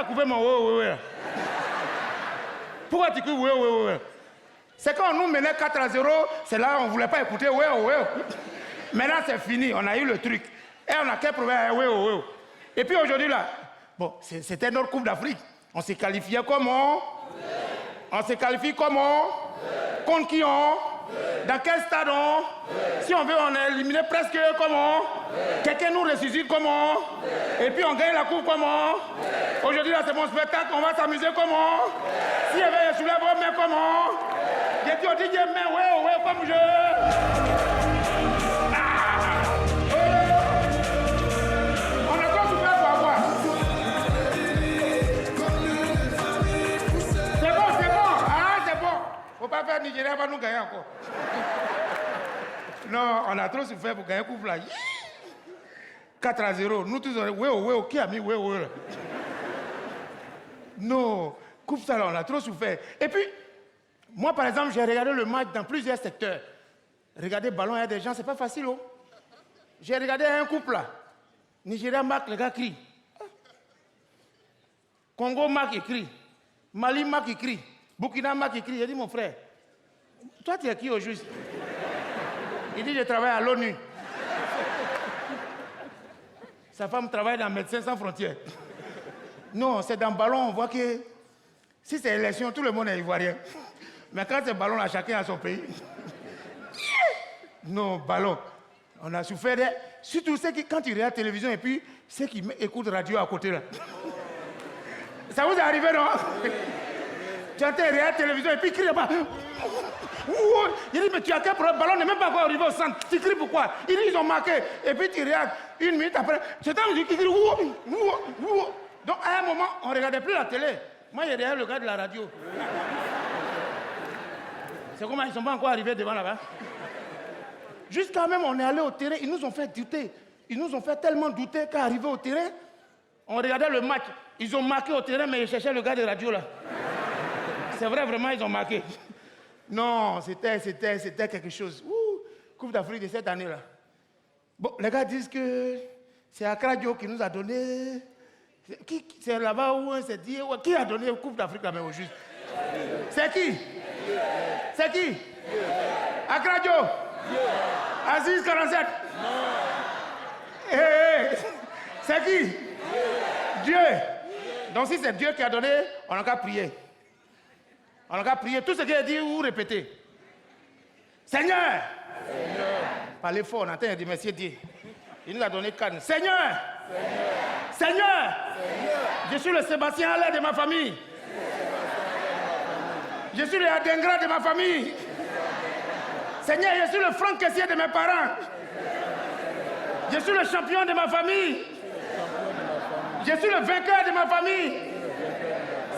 coupé mon oui. Pourquoi tu cries oui? C'est quand on nous menait 4-0, c'est là on ne voulait pas écouter oui. Maintenant c'est fini, on a eu le truc. Et on a quel problème oui. Et puis aujourd'hui là, bon, c'était notre Coupe d'Afrique. On s'est qualifié comment? On se qualifie comment? Contre qui on? Dans quel stade on? Si on veut, on est éliminé presque comment? Quelqu'un nous ressuscite comment? Et puis on gagne la coupe comment? Aujourd'hui, là, c'est mon spectacle, on va s'amuser comment? Si il y avait soulève vos mains comment? J'ai dit au DJ, mais ouais, comme je... On a quoi souffert pour avoir? C'est bon. Faut pas faire Nigeria, va nous gagner encore. Non, on a trop souffert pour gagner coupe là. 4-0. Nous tous, ouais, qui a mis ouais. Non, coupe ça là, on a trop souffert. Et puis, moi par exemple, j'ai regardé le match dans plusieurs secteurs. Regarder le ballon, il y a des gens, c'est pas facile. Oh. J'ai regardé un couple là. Nigeria marque, les gars crient. Congo marque, il crie. Mali marque, il crie. Burkina marque, il crie. J'ai dit, mon frère, toi tu es qui au juste? Il dit, je travaille à l'ONU. Sa femme travaille dans Médecins Sans Frontières. Non, c'est dans le ballon, on voit que si c'est élection, tout le monde est ivoirien. Mais quand c'est ballon, là, chacun a son pays. Non, ballon. On a souffert. Surtout ceux qui, quand ils regardent la télévision et puis ceux qui écoutent radio à côté là. Ça vous est arrivé, non? Tu entends regarder la télévision et puis ils crient là-bas. Il dit, mais tu as quel problème? Le ballon n'est même pas encore arrivé au centre. Tu cries pourquoi? Il dit, ils ont marqué. Et puis tu regardes, une minute après, c'est un musique qui crie. Donc à un moment, on ne regardait plus la télé. Moi, j'ai regardé le gars de la radio. C'est comment ils ne sont pas encore arrivés devant là-bas. Jusqu'à même, on est allé au terrain, ils nous ont fait douter. Ils nous ont fait tellement douter qu'arrivé au terrain, on regardait le match. Ils ont marqué au terrain, mais ils cherchaient le gars de radio là. C'est vrai, vraiment, ils ont marqué. Non, c'était quelque chose. Coupe d'Afrique de cette année-là. Bon, les gars disent que c'est Accra Diop qui nous a donné. C'est là-bas où on s'est dit, qui a donné la Coupe d'Afrique là-bas au juste? C'est qui? C'est qui? Accra Diop? Aziz 47? C'est qui? Dieu. Donc si c'est Dieu qui a donné, on n'a qu'à prier. On n'a qu'à prier. Tout ce qu'il a dit, vous répétez. Seigneur! Parlez fort, on entend, il dit merci Dieu. Il nous a donné Cannes. Seigneur! Seigneur! Je suis le Sébastien Allaire de ma famille. Je suis le Adengra de ma famille. Seigneur, je suis le Franck Kessier de mes parents. Je suis le champion de ma famille. Je suis le vainqueur de ma famille.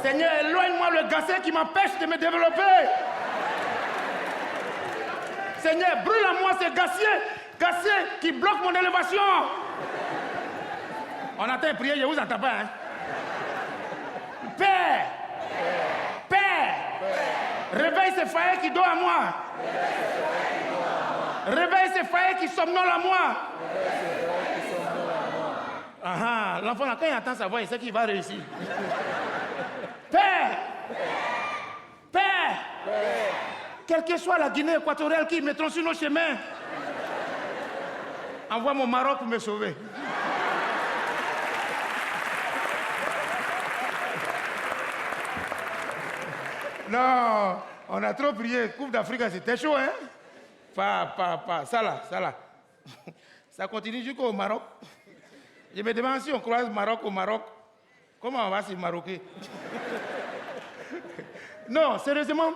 Seigneur, éloigne-moi le gassé qui m'empêche de me développer. Seigneur, brûle en moi ce gassé qui bloque mon élévation. On entend prier, je ne vous entends pas. Hein? Père, réveille ce foyer qui dort à moi. Réveille ce foyer qui somnole à moi. L'enfant, quand il entend sa voix, il sait qu'il va réussir. Père, quelle que soit la Guinée équatoriale qui mettront sur nos chemins, envoie mon Maroc pour me sauver. Non, on a trop prié. Coupe d'Afrique, c'était chaud, hein? Pas. Ça là. Ça continue jusqu'au Maroc. Je me demande si on croise Maroc au Maroc, comment on va se maroquer? Non, sérieusement,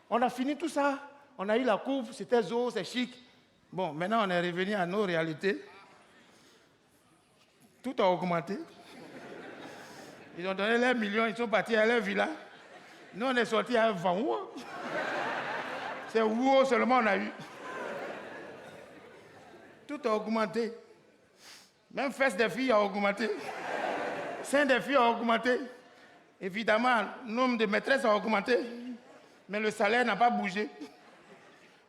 on a fini tout ça. On a eu la coupe, c'était zo, c'est chic. Bon, maintenant on est revenu à nos réalités. Tout a augmenté. Ils ont donné leurs millions, ils sont partis à leur villa. Nous, on est sortis à un vent. C'est où seulement on a eu. Tout a augmenté. Même fesses des filles a augmenté. Seins des filles a augmenté. Évidemment, le nombre de maîtresses a augmenté. Mais le salaire n'a pas bougé.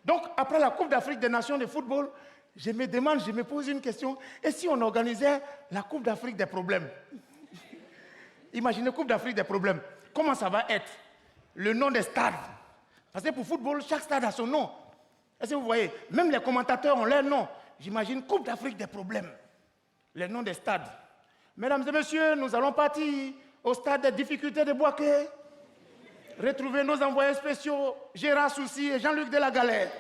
Donc, après la Coupe d'Afrique des Nations de football, je me pose une question. Et si on organisait la Coupe d'Afrique des problèmes? Imaginez Coupe d'Afrique des problèmes. Comment ça va être? Le nom des stades. Parce que pour football, chaque stade a son nom. Est-ce que vous voyez? Même les commentateurs ont leur nom. J'imagine Coupe d'Afrique des problèmes. Les noms des stades. Mesdames et messieurs, nous allons partir au stade des difficultés de Boaké. Retrouver nos envoyés spéciaux, Gérard Soucy et Jean-Luc Delagalère.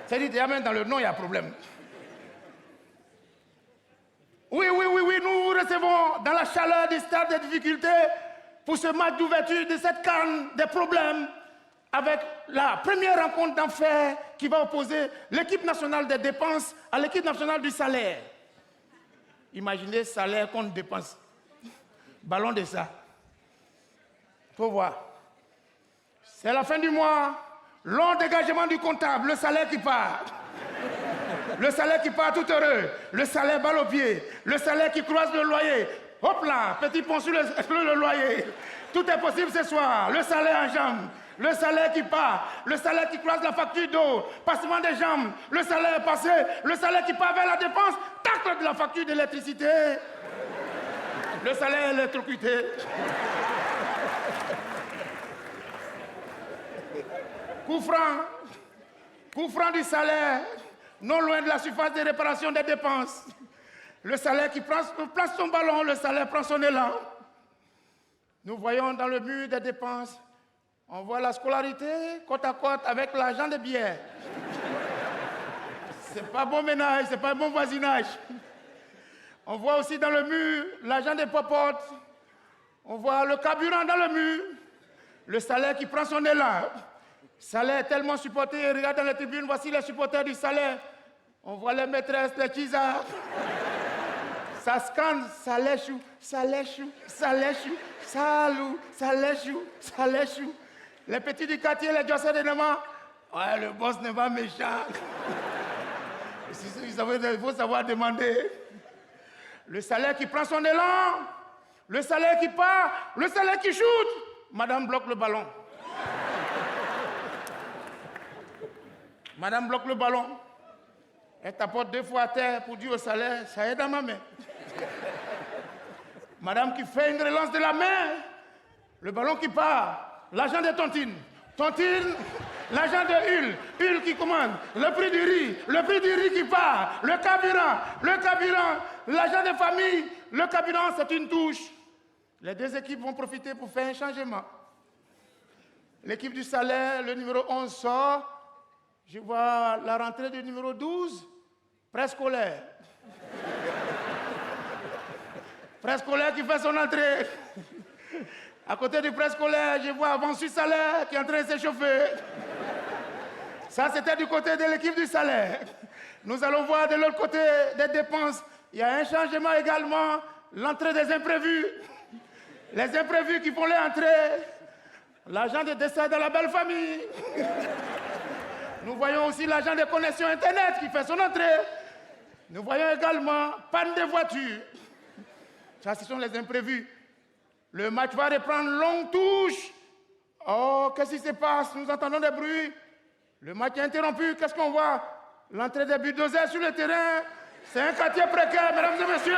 C'est-à-dire, même dans le nom, il y a problème. Oui, nous vous recevons dans la chaleur du stade des difficultés pour ce match d'ouverture de cette CAN des problèmes avec la première rencontre d'enfer qui va opposer l'équipe nationale des dépenses à l'équipe nationale du salaire. Imaginez salaire contre dépenses. Ballon de ça. Faut voir. C'est la fin du mois, long dégagement du comptable, le salaire qui part. Le salaire qui part tout heureux, le salaire balle au pied, le salaire qui croise le loyer. Hop là, petit pont sur le loyer. Tout est possible ce soir. Le salaire en jambes, le salaire qui part, le salaire qui croise la facture d'eau, passement des jambes, le salaire est passé, le salaire qui part vers la dépense, tacle de la facture d'électricité. Le salaire électrocuté. Coup franc du salaire, non loin de la surface de réparation des dépenses. Le salaire qui place son ballon, le salaire prend son élan. Nous voyons dans le mur des dépenses, on voit la scolarité côte à côte avec l'argent de bière. C'est pas bon ménage, c'est pas bon voisinage. On voit aussi dans le mur l'argent des popotes. On voit le carburant dans le mur. Le salaire qui prend son élan. Salaire tellement supporté, regarde dans les tribunes, voici les supporters du salaire. On voit les maîtresses, les chisards. Ça scanne, salaire chou, salaire chou, salaire chou, salou, salaire chou, salaire chou. Les petits du quartier, les jossers de Nema. Ouais, le boss n'est pas méchant. Il faut savoir demander. Le salaire qui prend son élan, le salaire qui part, le salaire qui shoot. Madame bloque le ballon. Madame bloque le ballon. Elle tapote 2 fois à terre pour dire au salaire, ça est dans ma main. Madame qui fait une relance de la main, le ballon qui part, l'argent de tontine. Tontine, l'argent de Hulle qui commande, le prix du riz qui part, le carburant, l'argent de famille, le carburant, c'est une touche. Les 2 équipes vont profiter pour faire un changement. L'équipe du salaire, le numéro 11 sort. Je vois la rentrée du numéro 12, préscolaire. Préscolaire qui fait son entrée. À côté du préscolaire, je vois Avansu Salaire qui est en train de s'échauffer. Ça, c'était du côté de l'équipe du salaire. Nous allons voir de l'autre côté des dépenses. Il y a un changement également, l'entrée des imprévus. Les imprévus qui font les entrées. L'agent de décès de la belle famille. Nous voyons aussi l'agent de connexion Internet qui fait son entrée. Nous voyons également panne de voiture. Ça, ce sont les imprévus. Le match va reprendre longue touche. Oh, qu'est-ce qui se passe? Nous entendons des bruits. Le match est interrompu. Qu'est-ce qu'on voit? L'entrée des bulldozers sur le terrain. C'est un quartier précaire, mesdames et messieurs.